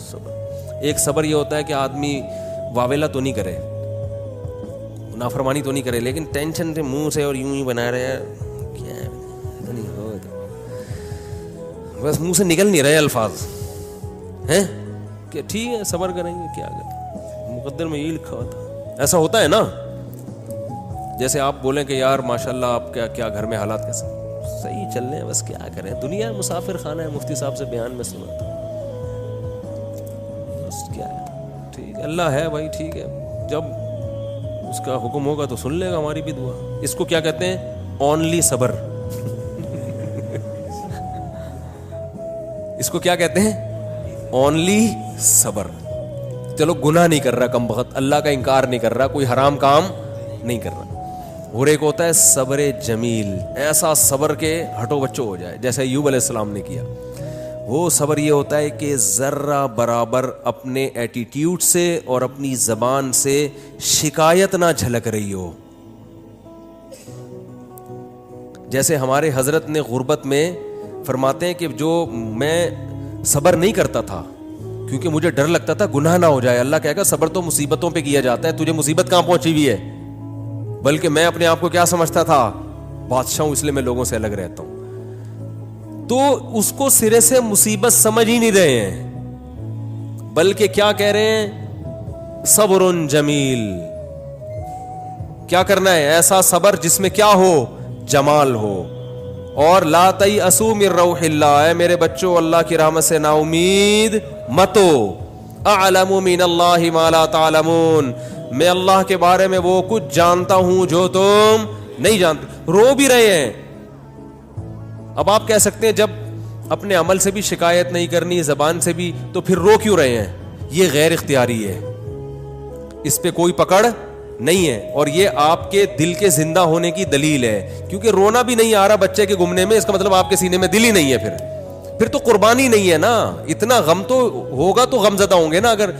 صبر. ایک صبر یہ ہوتا ہے کہ آدمی واویلا تو نہیں کرے, نافرمانی تو نہیں کرے, لیکن ٹینشن سے منہ سے اور یوں ہی بنا رہے ہیں, کیا ہے نہیں ہو بس منہ سے نکل نہیں رہے الفاظ ہیں کہ ٹھیک ہے صبر کریں گے, کیا کریں, مقدر میں یہی لکھا ہوتا. ایسا ہوتا ہے نا, جیسے آپ بولیں کہ یار ماشاءاللہ آپ کیا گھر میں حالات کیسے صحیح چل رہے ہیں, بس کیا کریں, دنیا مسافر خانہ ہے, مفتی صاحب سے بیان میں سنا تھا, بس کیا ہے, ٹھیک ہے اللہ ہے بھائی, ٹھیک ہے, جب اس کا حکم ہوگا تو سن لے گا ہماری بھی دعا. اس کو کیا کہتے ہیں؟ اونلی صبر. اس کو کیا کہتے ہیں؟ اونلی صبر. چلو گناہ نہیں کر رہا کم بخت, اللہ کا انکار نہیں کر رہا, کوئی حرام کام نہیں کر رہا. اور ایک ہوتا ہے صبر جمیل, ایسا صبر کے ہٹو بچو ہو جائے جیسے ایوب علیہ السلام نے کیا. وہ صبر یہ ہوتا ہے کہ ذرہ برابر اپنے ایٹیٹیوڈ سے اور اپنی زبان سے شکایت نہ جھلک رہی ہو. جیسے ہمارے حضرت نے غربت میں فرماتے ہیں کہ جو میں صبر نہیں کرتا تھا کیونکہ مجھے ڈر لگتا تھا گناہ نہ ہو جائے. اللہ کہے گا صبر تو مصیبتوں پہ کیا جاتا ہے, تجھے مصیبت کہاں پہنچی ہوئی ہے, بلکہ میں اپنے آپ کو کیا سمجھتا تھا, بادشاہ ہوں, اس لیے میں لوگوں سے الگ رہتا ہوں. تو اس کو سرے سے مصیبت سمجھ ہی نہیں رہے ہیں, بلکہ کیا کہہ رہے ہیں؟ صبر جمیل. کیا کرنا ہے؟ ایسا صبر جس میں کیا ہو؟ جمال ہو. اور لا تیأسوا من روح اللہ, اے میرے بچوں اللہ کی رحمت سے نا امید مت ہو. اعلم من اللہ ما لا تعلمون, میں اللہ کے بارے میں وہ کچھ جانتا ہوں جو تم نہیں جانتے. رو بھی رہے ہیں. اب آپ کہہ سکتے ہیں جب اپنے عمل سے بھی شکایت نہیں کرنی, زبان سے بھی, تو پھر رو کیوں رہے ہیں؟ یہ غیر اختیاری ہے, اس پہ کوئی پکڑ نہیں ہے, اور یہ آپ کے دل کے زندہ ہونے کی دلیل ہے. کیونکہ رونا بھی نہیں آ رہا بچے کے گمنے میں, اس کا مطلب آپ کے سینے میں دل ہی نہیں ہے. پھر تو قربانی نہیں ہے نا. اتنا غم تو ہوگا تو غم زدہ ہوں گے نا. اگر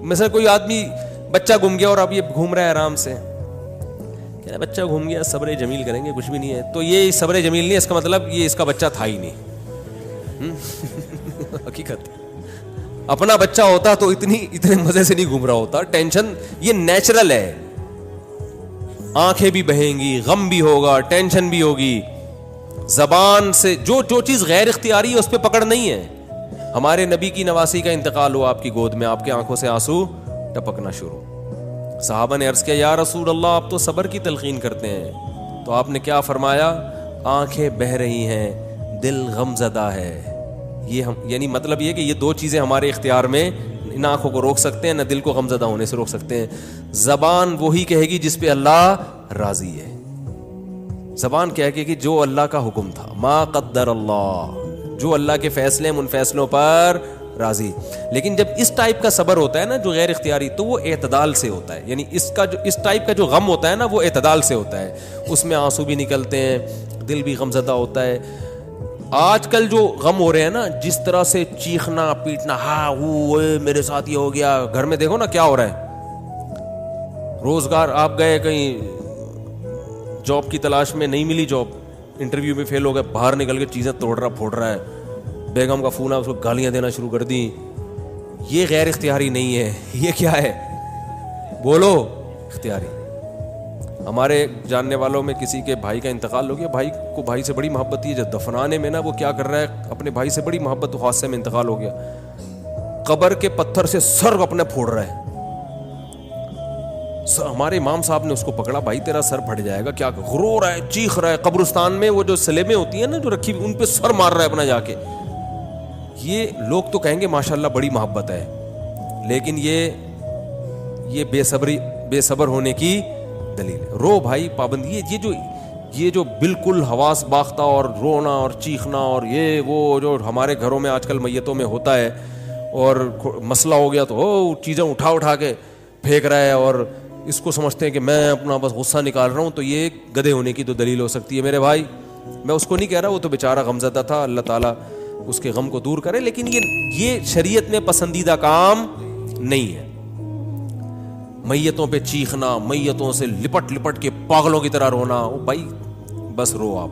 مثلا کوئی آدمی بچہ گم گیا اور اب یہ گھوم رہا ہے آرام سے, کیا بچہ گھوم گیا, صبر جمیل کریں گے, کچھ بھی نہیں ہے, تو یہ صبر جمیل نہیں ہے, اس کا مطلب یہ اس کا بچہ تھا ہی نہیں. حقیقت اپنا بچہ ہوتا تو اتنے مزے سے نہیں گھوم رہا ہوتا. ٹینشن یہ نیچرل ہے, آنکھیں بھی بہیں گی, غم بھی ہوگا, ٹینشن بھی ہوگی. زبان سے جو چیز غیر اختیاری ہے اس پہ پکڑ نہیں ہے. ہمارے نبی کی نواسی کا انتقال ہوا آپ کی گود میں, آپ کے آنکھوں سے آنسو ٹپکنا شروع. صحابہ نے عرض کیا یا رسول اللہ آپ تو صبر کی تلقین کرتے ہیں, تو آپ نے کیا فرمایا؟ آنکھیں بہہ رہی ہیں, دل غم زدہ ہے. یہ یعنی مطلب یہ کہ یہ دو چیزیں ہمارے اختیار میں, نہ آنکھوں کو روک سکتے ہیں نہ دل کو غم زدہ ہونے سے روک سکتے ہیں. زبان وہی کہے گی جس پہ اللہ راضی ہے. زبان کہے گی کہ جو اللہ کا حکم تھا, ما قدر اللہ, جو اللہ کے فیصلے ان فیصلوں پر راضی. لیکن جب اس ٹائپ کا صبر ہوتا ہے نا جو غیر اختیاری, تو وہ اعتدال سے ہوتا ہے. یعنی اس ٹائپ کا جو غم ہوتا ہے نا وہ اعتدال سے ہوتا ہے, اس میں آنسو بھی نکلتے ہیں, دل بھی غم زدہ ہوتا ہے. آج کل جو غم ہو رہے ہیں نا, جس طرح سے چیخنا پیٹنا, ہاں وہ میرے ساتھ یہ ہو گیا, گھر میں دیکھو نا کیا ہو رہا ہے. روزگار آپ گئے کہیں جاب کی تلاش میں, نہیں ملی جاب, انٹرویو میں فیل ہو گئے, باہر نکل کے چیزیں توڑ رہا پھوڑ رہا ہے, بیگم کا فون ہے اس کو گالیاں دینا شروع کر دی. یہ غیر اختیاری نہیں ہے, یہ کیا ہے؟ بولو اختیاری. ہمارے جاننے والوں میں کسی کے بھائی کا انتقال ہو گیا, بھائی کو بھائی سے بڑی محبت تھی, جب دفنانے میں نا وہ کیا کر رہا ہے, اپنے بھائی سے بڑی محبت, حادثے میں انتقال ہو گیا, قبر کے پتھر سے سر اپنے پھوڑ رہا ہے. ہمارے امام صاحب نے اس کو پکڑا, بھائی تیرا سر پھٹ جائے گا, کیا رو رہا ہے, چیخ رہا ہے. قبرستان میں وہ جو سلیبیں ہوتی ہیں نا جو رکھی ان پہ سر مار رہا ہے اپنا جا کے. یہ لوگ تو کہیں گے ماشاءاللہ بڑی محبت ہے, لیکن یہ بے صبر ہونے کی دلیل ہے. رو بھائی پابندی, یہ جو بالکل حواس باختہ اور رونا اور چیخنا اور یہ وہ جو ہمارے گھروں میں آج کل میتوں میں ہوتا ہے, اور مسئلہ ہو گیا تو چیزیں اٹھا کے پھینک رہا ہے, اور اس کو سمجھتے ہیں کہ میں اپنا بس غصہ نکال رہا ہوں, تو یہ گدھے ہونے کی تو دلیل ہو سکتی ہے. میرے بھائی میں اس کو نہیں کہہ رہا, وہ تو بیچارہ غمزدہ تھا, اللہ تعالیٰ اس کے غم کو دور کرے, لیکن یہ شریعت میں پسندیدہ کام نہیں ہے. میتوں پہ چیخنا, میتوں سے لپٹ لپٹ کے پاگلوں کی طرح رونا, او بھائی بس رو آپ,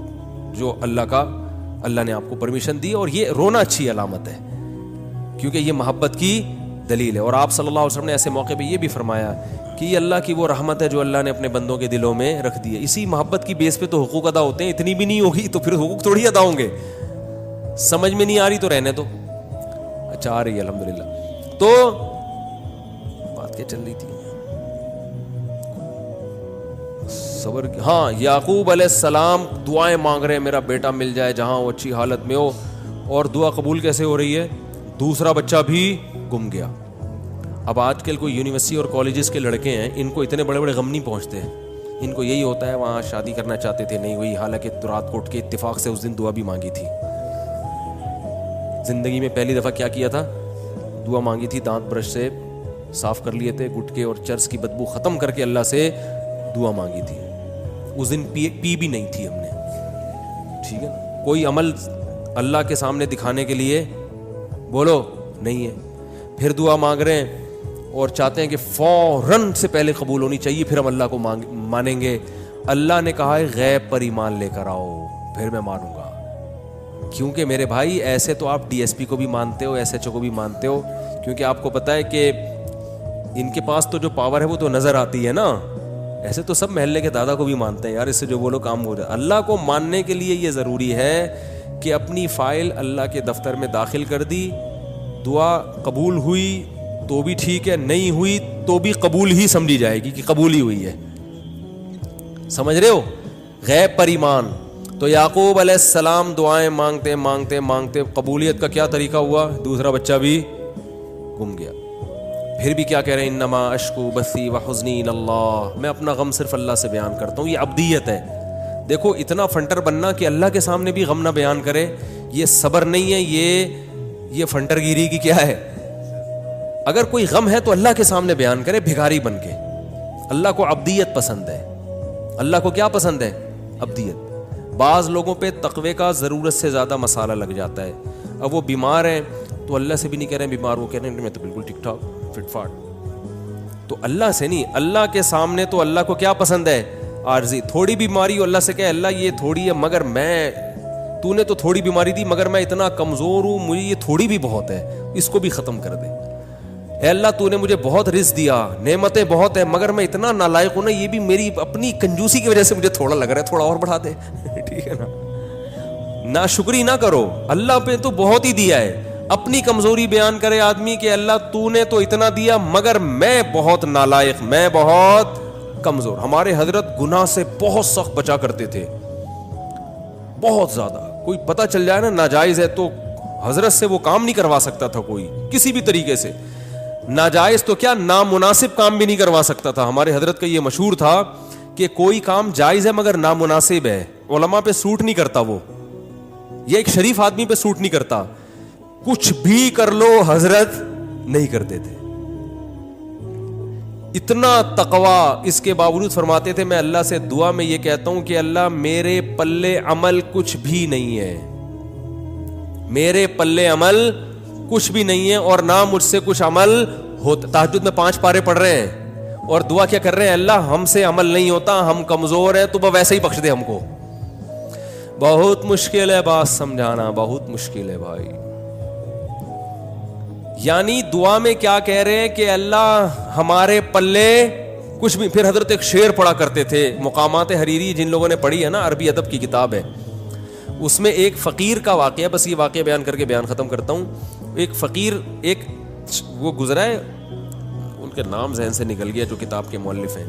جو اللہ نے آپ کو پرمیشن دی. اور یہ رونا اچھی علامت ہے کیونکہ یہ محبت کی دلیل ہے. اور آپ صلی اللہ علیہ وسلم نے ایسے موقع پہ یہ بھی فرمایا کہ یہ اللہ کی وہ رحمت ہے جو اللہ نے اپنے بندوں کے دلوں میں رکھ دی ہے. اسی محبت کی بیس پہ تو حقوق ادا ہوتے ہیں, اتنی بھی نہیں ہوگی تو پھر حقوق تھوڑی ادا ہوں گے. سمجھ میں نہیں آ رہی تو رہنے دو. اچھا آ رہی ہے الحمدللہ. تو بات کیا چل رہی تھی, صبر. ہاں, یعقوب علیہ السلام دعائیں مانگ رہے ہیں میرا بیٹا مل جائے جہاں وہ اچھی حالت میں ہو, اور دعا قبول کیسے ہو رہی ہے؟ دوسرا بچہ بھی گم گیا. اب آج کل کوئی یونیورسٹی اور کالجز کے لڑکے ہیں, ان کو اتنے بڑے بڑے غم نہیں پہنچتے. ان کو یہی ہوتا ہے وہاں شادی کرنا چاہتے تھے, نہیں ہوئی, حالانکہ رات کو اٹھ کے اتفاق سے اس دن دعا بھی مانگی تھی. زندگی میں پہلی دفعہ کیا کیا تھا؟ دعا مانگی تھی, دانت برش سے صاف کر لیے تھے, گٹکے اور چرس کی بدبو ختم کر کے اللہ سے دعا مانگی تھی. اس دن پی بھی نہیں تھی ہم نے. ٹھیک ہے, کوئی عمل اللہ کے سامنے دکھانے کے لیے بولو نہیں ہے. پھر دعا مانگ رہے ہیں اور چاہتے ہیں کہ فوراً سے پہلے قبول ہونی چاہیے, پھر ہم اللہ کو مانیں گے. اللہ نے کہا ہے غیب پر ایمان لے کر آؤ پھر میں مانوں گا. کیونکہ میرے بھائی ایسے تو آپ ڈی ایس پی کو بھی مانتے ہو, ایس ایچ او کو بھی مانتے ہو, کیونکہ آپ کو پتا ہے کہ ان کے پاس تو جو پاور ہے وہ تو نظر آتی ہے نا. ایسے تو سب محلے کے دادا کو بھی مانتے ہیں, یار اس سے جو بولو کام ہو جائے. اللہ کو ماننے کے لیے یہ ضروری ہے کہ اپنی فائل اللہ کے دفتر میں داخل کر دی, دعا قبول ہوئی تو بھی ٹھیک ہے, نہیں ہوئی تو بھی قبول ہی سمجھی جائے گی کہ قبول ہی ہوئی ہے. سمجھ رہے ہو؟ غیب پر ایمان. تو یعقوب علیہ السلام دعائیں مانگتے مانگتے مانگتے قبولیت کا کیا طریقہ ہوا؟ دوسرا بچہ بھی گم گیا. پھر بھی کیا کہہ رہے ہیں؟ انما اشکو بثی وحزنی الی اللہ, میں اپنا غم صرف اللہ سے بیان کرتا ہوں. یہ عبدیت ہے. دیکھو اتنا فنٹر بننا کہ اللہ کے سامنے بھی غم نہ بیان کرے, یہ صبر نہیں ہے, یہ فنٹر گیری کی کیا ہے. اگر کوئی غم ہے تو اللہ کے سامنے بیان کرے بھکاری بن کے. اللہ کو عبدیت پسند ہے. اللہ کو کیا پسند ہے؟ عبدیت. بعض لوگوں پہ تقوی کا ضرورت سے زیادہ مسالہ لگ جاتا ہے. اب وہ بیمار ہیں تو اللہ سے بھی نہیں کہہ رہے ہیں بیمار, وہ کہہ رہے ہیں میں تو بالکل ٹھیک ٹھاک فٹ فاٹ. تو اللہ سے نہیں, اللہ کے سامنے تو اللہ کو کیا پسند ہے؟ عارضی. تھوڑی بیماری ہو اللہ سے کہے اللہ یہ تھوڑی ہے مگر تو نے تو تھوڑی بیماری دی مگر میں اتنا کمزور ہوں, مجھے یہ تھوڑی بھی بہت ہے, اس کو بھی ختم کر دے. اے اللہ تو نے مجھے بہت رزق دیا, نعمتیں بہت ہیں, مگر میں اتنا نالائق ہوں نا, یہ بھی میری اپنی کنجوسی کی وجہ سے مجھے تھوڑا لگ رہا ہے, تھوڑا اور بڑھا دے. ٹھیک ہے نا, ناشکری نہ کرو, اللہ پہ تو بہت ہی دیا ہے. اپنی کمزوری بیان کرے آدمی کہ اللہ تو نے تو اتنا دیا مگر میں بہت نالائق, میں بہت کمزور. ہمارے حضرت گناہ سے بہت سخت بچا کرتے تھے, بہت زیادہ. کوئی پتہ چل جائے نا ناجائز ہے تو حضرت سے وہ کام نہیں کروا سکتا تھا کوئی کسی بھی طریقے سے. ناجائز تو کیا نامناسب کام بھی نہیں کروا سکتا تھا. ہمارے حضرت کا یہ مشہور تھا کہ کوئی کام جائز ہے مگر نامناسب ہے, علماء پہ سوٹ نہیں کرتا, وہ یہ ایک شریف آدمی پہ سوٹ نہیں کرتا, کچھ بھی کر لو حضرت نہیں کرتے تھے. اتنا تقوی. اس کے باوجود فرماتے تھے میں اللہ سے دعا میں یہ کہتا ہوں کہ اللہ میرے پلے عمل کچھ بھی نہیں ہے, میرے پلے عمل کچھ بھی نہیں ہے اور نہ مجھ سے کچھ عمل ہوتا. تہجد میں 5 پارے پڑھ رہے ہیں اور دعا کیا کر رہے ہیں؟ اللہ ہم سے عمل نہیں ہوتا, ہم کمزور ہیں, تو وہ ویسے ہی بخش دے ہم کو. بہت مشکل ہے بات سمجھانا, بہت مشکل ہے بھائی. یعنی دعا میں کیا کہہ رہے ہیں کہ اللہ ہمارے پلے کچھ بھی. پھر حضرت ایک شعر پڑھا کرتے تھے, مقامات حریری جن لوگوں نے پڑھی ہے نا, عربی ادب کی کتاب ہے, اس میں ایک فقیر کا واقعہ, بس یہ واقعہ بیان کر کے بیان ختم کرتا ہوں. ایک فقیر, ایک وہ گزرا ہے, ان کے نام ذہن سے نکل گیا, جو کتاب کے مؤلف ہیں.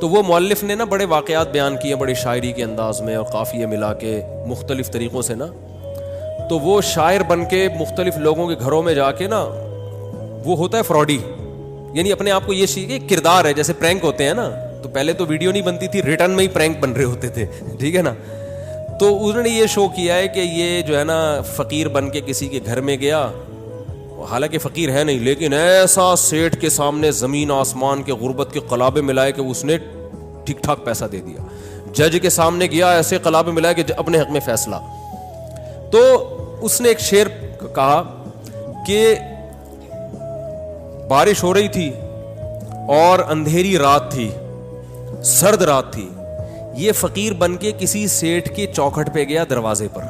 تو وہ مؤلف نے نا بڑے واقعات بیان کیے, بڑی شاعری کے انداز میں اور قافیے ملا کے مختلف طریقوں سے نا. تو وہ شاعر بن کے مختلف لوگوں کے گھروں میں جا کے نا, وہ ہوتا ہے فراڈی, یعنی اپنے آپ کو یہ کہ کردار ہے, جیسے پرینک ہوتے ہیں نا, تو پہلے تو ویڈیو نہیں بنتی تھی, ریٹرن میں ہی پرینک بن رہے ہوتے تھے. ٹھیک ہے نا. تو انہوں نے یہ شو کیا ہے کہ یہ جو ہے نا فقیر بن کے کسی کے گھر میں گیا, حالانکہ فقیر ہے نہیں, لیکن ایسا سیٹھ کے سامنے زمین آسمان کے غربت کے قلابے ملائے کہ اس نے ٹھیک ٹھاک پیسہ دے دیا. جج کے سامنے گیا, ایسے قلابے ملائے کہ اپنے حق میں فیصلہ. تو اس نے ایک شعر کہا کہ بارش ہو رہی تھی اور اندھیری رات تھی, سرد رات تھی. یہ فقیر بن کے کسی سیٹھ کے چوکھٹ پہ گیا, دروازے پر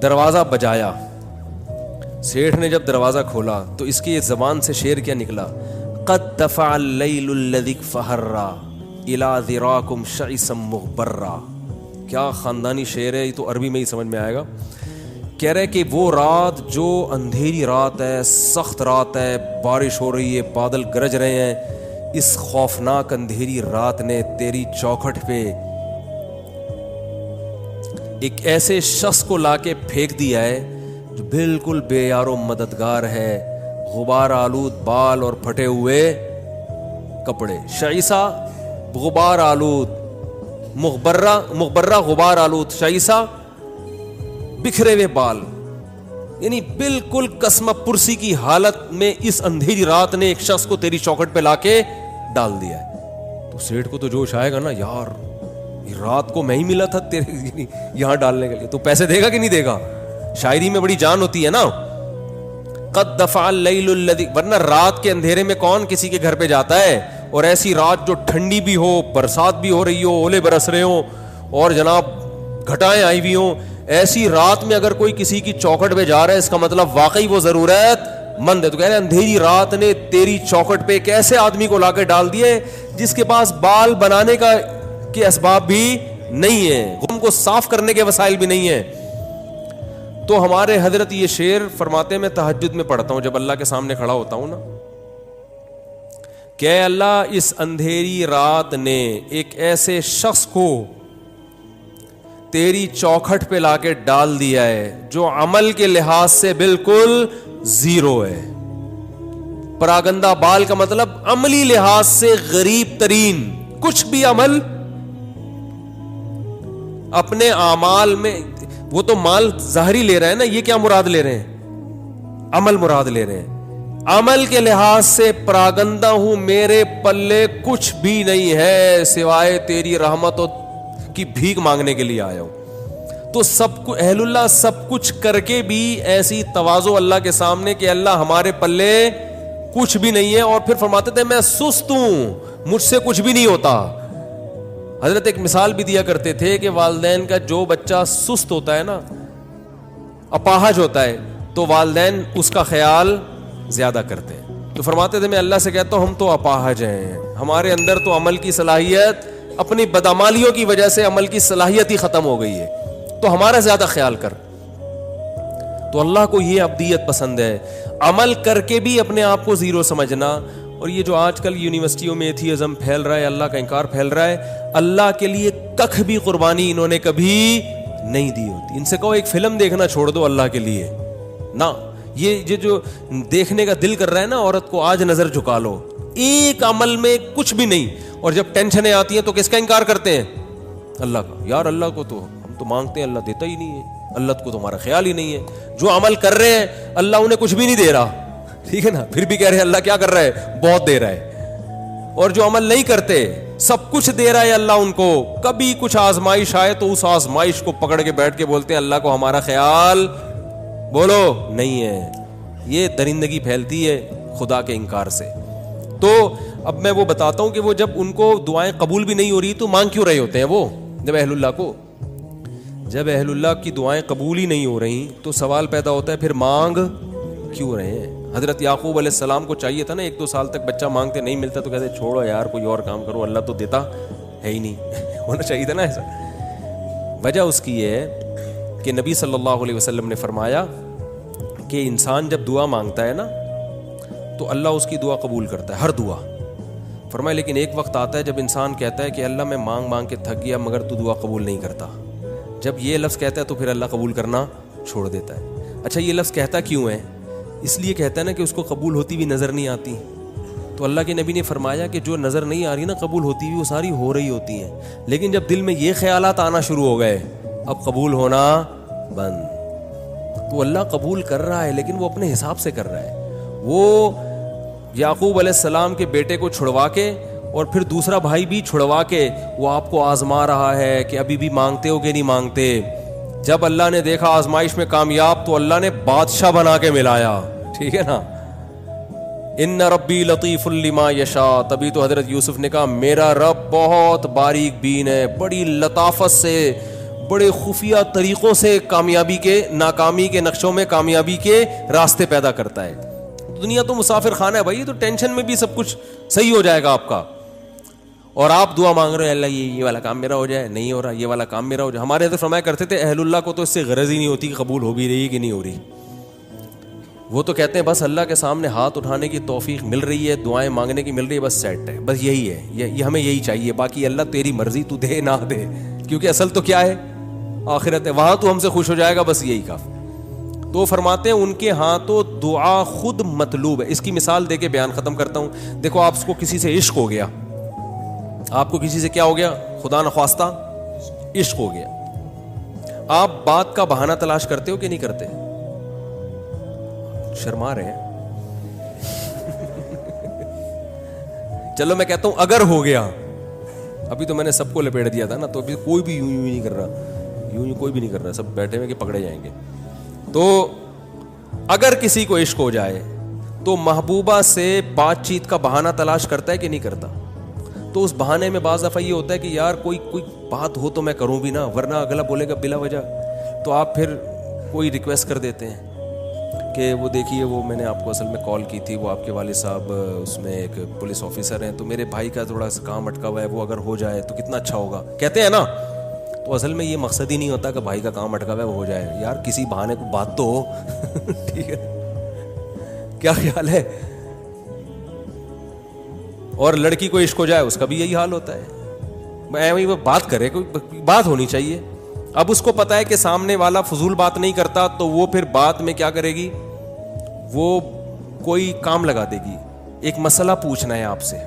دروازہ بجایا. سیٹھ نے جب دروازہ کھولا تو اس کی زبان سے شعر کیا نکلا, قد دفع اللیل الذی فہرا الی ذراکم شعثا مغبرا. کیا خاندانی شعر ہے, یہ تو عربی میں ہی سمجھ میں آئے گا. کہہ رہے کہ وہ رات جو اندھیری رات ہے, سخت رات ہے, بارش ہو رہی ہے, بادل گرج رہے ہیں, اس خوفناک اندھیری رات نے تیری چوکھٹ پہ ایک ایسے شخص کو لا کے پھینک دیا ہے جو بالکل بے یار و مددگار ہے, غبار آلود بال اور پھٹے ہوئے کپڑے. شعیسہ غبار آلود, مغبرہ غبار آلود, شعیسہ بکھرے ہوئے بال, یعنی بالکل قسم پرسی کی حالت میں اس اندھیری رات نے ایک شخص کو تیری چوکھٹ پہ لا کے ڈال دیا ہے. تو سیٹھ کو تو جوش آئے گا نا, یار یہ رات کو میں ہی ملا تھا تیرے یہاں ڈالنے کے لیے, تو پیسے دے گا کہ نہیں دے گا؟ شاعری میں بڑی جان ہوتی ہے نا. قد دفع اللیل الذی, ورنہ رات کے اندھیرے میں کون کسی کے گھر پہ جاتا ہے, اور ایسی رات جو ٹھنڈی بھی ہو, برسات بھی ہو رہی ہو, اولے برس رہے ہوں اور جناب گھٹائیں آئی ہوئی ہوں, ایسی رات میں اگر کوئی کسی کی چوکھٹ پہ جا رہا ہے اس کا مطلب واقعی وہ ضرورت مند ہے. تو کہہ رہے ہیں اندھیری رات نے تیری چوکھٹ پہ ایک ایسے آدمی کو لا کے ڈال دیے جس کے پاس بال بنانے کا کے اسباب بھی نہیں ہے, غم کو صاف کرنے کے وسائل بھی نہیں ہیں. تو ہمارے حضرت یہ شعر فرماتے, میں تہجد میں پڑھتا ہوں جب اللہ کے سامنے کھڑا ہوتا ہوں نا, کہ اللہ اس اندھیری رات نے ایک ایسے شخص کو تیری چوکھٹ پہ لا کے ڈال دیا ہے جو عمل کے لحاظ سے بالکل زیرو ہے. پراگندہ بال کا مطلب عملی لحاظ سے غریب ترین, کچھ بھی عمل اپنے اعمال میں, وہ تو مال ظاہری لے رہے ہیں نا, یہ کیا مراد لے رہے ہیں؟ عمل مراد لے رہے ہیں. عمل کے لحاظ سے پراگندہ ہوں, میرے پلے کچھ بھی نہیں ہے سوائے تیری رحمت کی بھیک مانگنے کے لیے آیا ہوں. تو سب کو اہل اللہ سب کچھ کر کے بھی ایسی تواضع اللہ کے سامنے کہ اللہ ہمارے پلے کچھ بھی نہیں ہے, اور پھر فرماتے تھے میں سست ہوں, مجھ سے کچھ بھی نہیں ہوتا. حضرت ایک مثال بھی دیا کرتے تھے کہ والدین کا جو بچہ سست ہوتا ہے نا, اپاہج ہوتا ہے, تو والدین اس کا خیال زیادہ کرتے ہیں. تو فرماتے تھے میں اللہ سے کہتا ہوں ہم تو اپاہج ہیں, ہمارے اندر تو عمل کی صلاحیت, اپنی بدعمالیوں کی وجہ سے عمل کی صلاحیت ہی ختم ہو گئی ہے, تو ہمارا زیادہ خیال کر. تو اللہ کو یہ ابدیت پسند ہے, عمل کر کے بھی اپنے آپ کو زیرو سمجھنا. اور یہ جو آج کل یونیورسٹیوں میں ایتھیزم پھیل رہا ہے, اللہ کا انکار پھیل رہا ہے, اللہ کے لیے ککھ بھی قربانی انہوں نے کبھی نہیں دی ہوتی. ان سے کہو ایک فلم دیکھنا چھوڑ دو اللہ کے لیے نا, یہ جو دیکھنے کا دل کر رہا ہے نا عورت کو, آج نظر جھکا لو, ایک عمل میں کچھ بھی نہیں. اور جب ٹینشنیں آتی ہیں تو کس کا انکار کرتے ہیں؟ اللہ کا. یار اللہ کو تو ہم تو مانگتے ہیں, اللہ دیتا ہی نہیں ہے, اللہ کو تو ہمارا خیال ہی نہیں ہے. جو عمل کر رہے ہیں اللہ انہیں کچھ بھی نہیں دے رہا, ٹھیک ہے نا, پھر بھی کہہ رہے ہیں اللہ کیا کر رہا ہے, بہت دے رہا ہے. اور جو عمل نہیں کرتے سب کچھ دے رہا ہے اللہ ان کو. کبھی کچھ آزمائش آئے تو اس آزمائش کو پکڑ کے بیٹھ کے بولتے ہیں اللہ کو ہمارا خیال بولو نہیں ہے. یہ درندگی پھیلتی ہے خدا کے انکار سے. تو اب میں وہ بتاتا ہوں کہ وہ جب ان کو دعائیں قبول بھی نہیں ہو رہی تو مانگ کیوں رہے ہوتے ہیں وہ, جب اہل اللہ کی دعائیں قبول ہی نہیں ہو رہی تو سوال پیدا ہوتا ہے پھر مانگ کیوں رہے ہیں. حضرت یعقوب علیہ السلام کو چاہیے تھا نا, 1-2 سال تک بچہ مانگتے نہیں ملتا تو کہتے چھوڑو یار کوئی اور کام کرو, اللہ تو دیتا ہے ہی نہیں. ہونا چاہیے تھا نا ایسا. وجہ اس کی یہ ہے کہ نبی صلی اللہ علیہ وسلم نے فرمایا کہ انسان جب دعا مانگتا ہے نا تو اللہ اس کی دعا قبول کرتا ہے, ہر دعا. فرمایا لیکن ایک وقت آتا ہے جب انسان کہتا ہے کہ اللہ میں مانگ مانگ کے تھک گیا مگر تو دعا قبول نہیں کرتا. جب یہ لفظ کہتا ہے تو پھر اللہ قبول کرنا چھوڑ دیتا ہے. اچھا یہ لفظ کہتا کیوں ہے؟ اس لیے کہتا ہے نا کہ اس کو قبول ہوتی بھی نظر نہیں آتی. تو اللہ کے نبی نے فرمایا کہ جو نظر نہیں آ رہی نا قبول ہوتی بھی, وہ ساری ہو رہی ہوتی ہیں. لیکن جب دل میں یہ خیالات آنا شروع ہو گئے اب قبول ہونا بند. تو اللہ قبول کر رہا ہے لیکن وہ اپنے حساب سے کر رہا ہے. وہ یعقوب علیہ السلام کے بیٹے کو چھڑوا کے اور پھر دوسرا بھائی بھی چھڑوا کے وہ آپ کو آزما رہا ہے کہ ابھی بھی مانگتے ہو کہ نہیں مانگتے. جب اللہ نے دیکھا آزمائش میں کامیاب تو اللہ نے بادشاہ بنا کے ملایا, ٹھیک ہے نا. ان ربی لطیف لما یشاء، تبھی تو حضرت یوسف نے کہا میرا رب بہت باریک بین ہے، بڑی لطافت سے، بڑے خفیہ طریقوں سے کامیابی کے، ناکامی کے نقشوں میں کامیابی کے راستے پیدا کرتا ہے. دنیا تو مسافر خانہ ہے بھائی، تو ٹینشن میں بھی سب کچھ صحیح ہو جائے گا آپ کا. اور آپ دعا مانگ رہے ہیں اللہ یہ والا کام میرا ہو جائے، نہیں ہو رہا، یہ والا کام میرا ہو جائے. ہمارے تو فرمایا کرتے تھے اہل اللہ کو تو اس سے غرض ہی نہیں ہوتی کہ قبول ہو بھی رہی کہ نہیں ہو رہی. وہ تو کہتے ہیں بس اللہ کے سامنے ہاتھ اٹھانے کی توفیق مل رہی ہے، دعائیں مانگنے کی مل رہی ہے، بس سیٹ ہے، بس یہی ہے، یہ ہمیں یہی چاہیے. باقی اللہ تیری مرضی، تو دے نہ دے، کیونکہ اصل تو کیا ہے؟ آخرت ہے، وہاں تو ہم سے خوش ہو جائے گا، بس یہی کافی. تو فرماتے ہیں ان کے ہاں تو دعا خود مطلوب ہے. اس کی مثال دے کے بیان ختم کرتا ہوں. دیکھو آپ کو کسی سے عشق ہو گیا، آپ کو کسی سے کیا ہو گیا؟ خدا نخواستہ عشق ہو گیا. آپ بات کا بہانہ تلاش کرتے ہو کہ نہیں کرتے؟ شرما رہے ہیں. چلو میں کہتا ہوں اگر ہو گیا، ابھی تو میں نے سب کو لپیٹ دیا تھا نا، تو ابھی کوئی بھی یوں نہیں کر رہا، یوں کوئی بھی نہیں کر رہا، سب بیٹھے ہوئے کہ پکڑے جائیں گے. تو اگر کسی کو عشق ہو جائے تو محبوبہ سے بات چیت کا بہانہ تلاش کرتا ہے کہ نہیں کرتا؟ تو اس بہانے میں بعض دفعہ یہ ہوتا ہے کہ یار کوئی بات ہو تو میں کروں بھی نا، ورنہ اگلا بولے گا بلا وجہ. تو آپ پھر کوئی ریکویسٹ کر دیتے ہیں کہ وہ دیکھیے وہ میں نے آپ کو اصل میں کال کی تھی، وہ آپ کے والد صاحب اس میں ایک پولیس آفیسر ہیں، تو میرے بھائی کا تھوڑا سا کام اٹکا ہوا ہے، وہ اگر ہو جائے تو کتنا اچھا ہوگا، کہتے ہیں نا. تو اصل میں یہ مقصد ہی نہیں ہوتا کہ بھائی کا کام اٹکا ہوا ہے وہ ہو جائے، یار کسی بہانے کو بات تو ہو. ٹھیک ہے، کیا خیال ہے؟ اور لڑکی کو عشق ہو جائے اس کا بھی یہی حال ہوتا ہے، میں وہ بات کرے، کوئی بات ہونی چاہیے. اب اس کو پتا ہے کہ سامنے والا فضول بات نہیں کرتا، تو وہ پھر بات میں کیا کرے گی؟ وہ کوئی کام لگا دے گی. ایک مسئلہ پوچھنا ہے آپ سے،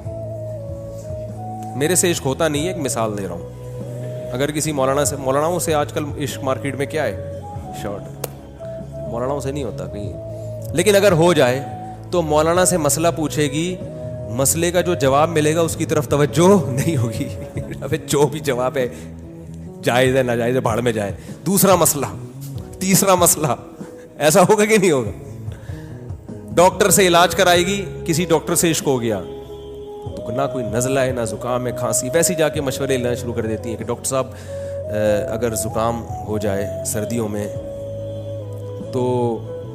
میرے سے عشق ہوتا نہیں ہے، ایک مثال دے رہا ہوں. اگر کسی مولانا سے آج کل عشق مارکیٹ میں کیا ہے؟ شارٹ. مولانا سے نہیں ہوتا کہیں، لیکن اگر ہو جائے تو مولانا سے مسئلہ پوچھے گی، مسئلے کا جو جواب ملے گا اس کی طرف توجہ نہیں ہوگی. ابے جو بھی جواب ہے جائز ہے ناجائز ہے بھاڑ میں جائے. دوسرا مسئلہ، تیسرا مسئلہ، ایسا ہوگا کہ نہیں ہوگا؟ ڈاکٹر سے علاج کرائے گی، کسی ڈاکٹر سے عشق ہو گیا تو نہ کوئی نزلہ ہے نہ زکام ہے کھانسی، ویسے جا کے مشورے لینا شروع کر دیتی ہیں کہ ڈاکٹر صاحب اگر زکام ہو جائے سردیوں میں تو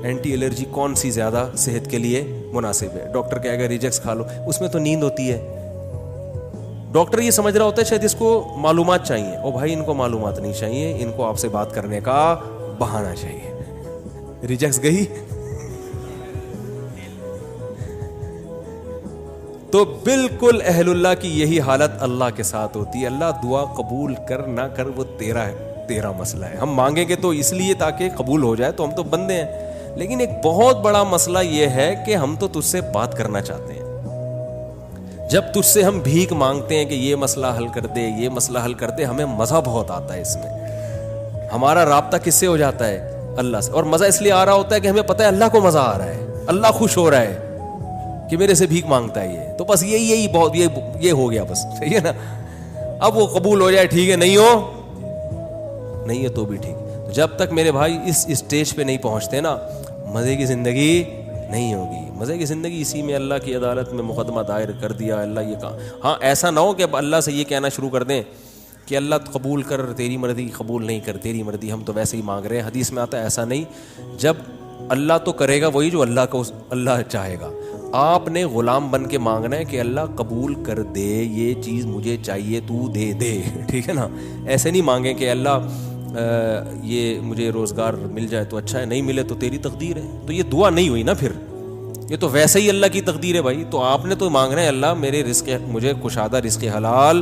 اینٹی الرجی کون سی زیادہ صحت کے لیے مناسب ہے؟ ڈاکٹر کہے گا ریجیکس کھا لو. اس میں تو نیند ہوتی ہے. ڈاکٹر یہ سمجھ رہا ہوتا ہے شاید اس کو معلومات چاہیے. او بھائی ان کو معلومات نہیں چاہیے، ان کو آپ سے بات کرنے کا بہانہ چاہیے. ریجیکس گئی تو بالکل اہل اللہ کی یہی حالت اللہ کے ساتھ ہوتی ہے. اللہ دعا قبول کر نہ کر وہ تیرا مسئلہ ہے. ہم مانگیں گے تو اس لیے تاکہ قبول ہو جائے، تو ہم تو بندے ہیں. لیکن ایک بہت بڑا مسئلہ یہ ہے کہ ہم تو تجھ سے بات کرنا چاہتے ہیں. جب تجھ سے ہم بھیک مانگتے ہیں کہ یہ مسئلہ حل کر دے، یہ مسئلہ حل کر دے، ہمیں مزہ بہت آتا ہے اس میں. ہمارا رابطہ کس سے ہو جاتا ہے؟ اللہ سے. اور مزہ اس لیے آ رہا ہوتا ہے کہ ہمیں پتہ ہے اللہ کو مزہ آ رہا ہے، اللہ خوش ہو رہا ہے کہ میرے سے بھیک مانگتا ہے یہ. تو بس یہی بہت یہ ہو گیا بس. صحیح ہے نا؟ اب وہ قبول ہو جائے ٹھیک ہے، نہیں ہے تو بھی ٹھیک. جب تک میرے بھائی اس اسٹیج پہ نہیں پہنچتے نا، مزے کی زندگی نہیں ہوگی. مزے کی زندگی اسی میں اللہ کی عدالت میں مقدمہ دائر کر دیا، اللہ یہ کہا. ہاں ایسا نہ ہو کہ اب اللہ سے یہ کہنا شروع کر دیں کہ اللہ قبول کر، تیری مرضی قبول نہیں کر، تیری مرضی، ہم تو ویسے ہی مانگ رہے ہیں. حدیث میں آتا ہے ایسا نہیں. جب اللہ تو کرے گا وہی جو اللہ چاہے گا. آپ نے غلام بن کے مانگنا ہے کہ اللہ قبول کر دے، یہ چیز مجھے چاہیے تو دے دے. ٹھیک ہے نا؟ ایسے نہیں مانگیں کہ اللہ یہ مجھے روزگار مل جائے تو اچھا ہے، نہیں ملے تو تیری تقدیر ہے. تو یہ دعا نہیں ہوئی نا، پھر یہ تو ویسے ہی اللہ کی تقدیر ہے بھائی. تو آپ نے تو مانگنا ہے اللہ میرے رزق، مجھے کشادہ رزق حلال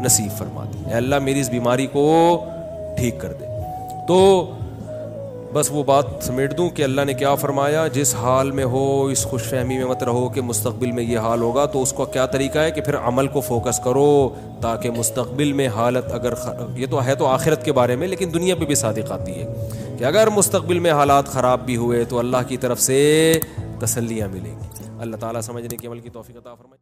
نصیب فرما دے، اے اللہ میری اس بیماری کو ٹھیک کر دے. تو بس وہ بات سمیٹ دوں کہ اللہ نے کیا فرمایا، جس حال میں ہو اس خوش فہمی میں مت رہو کہ مستقبل میں یہ حال ہوگا. تو اس کا کیا طریقہ ہے کہ پھر عمل کو فوکس کرو تاکہ مستقبل میں حالت اگر یہ تو ہے تو آخرت کے بارے میں، لیکن دنیا پہ بھی صادق آتی ہے کہ اگر مستقبل میں حالات خراب بھی ہوئے تو اللہ کی طرف سے تسلیاں ملیں گی. اللہ تعالیٰ سمجھنے کے عمل کی توفیق عطا فرمائے.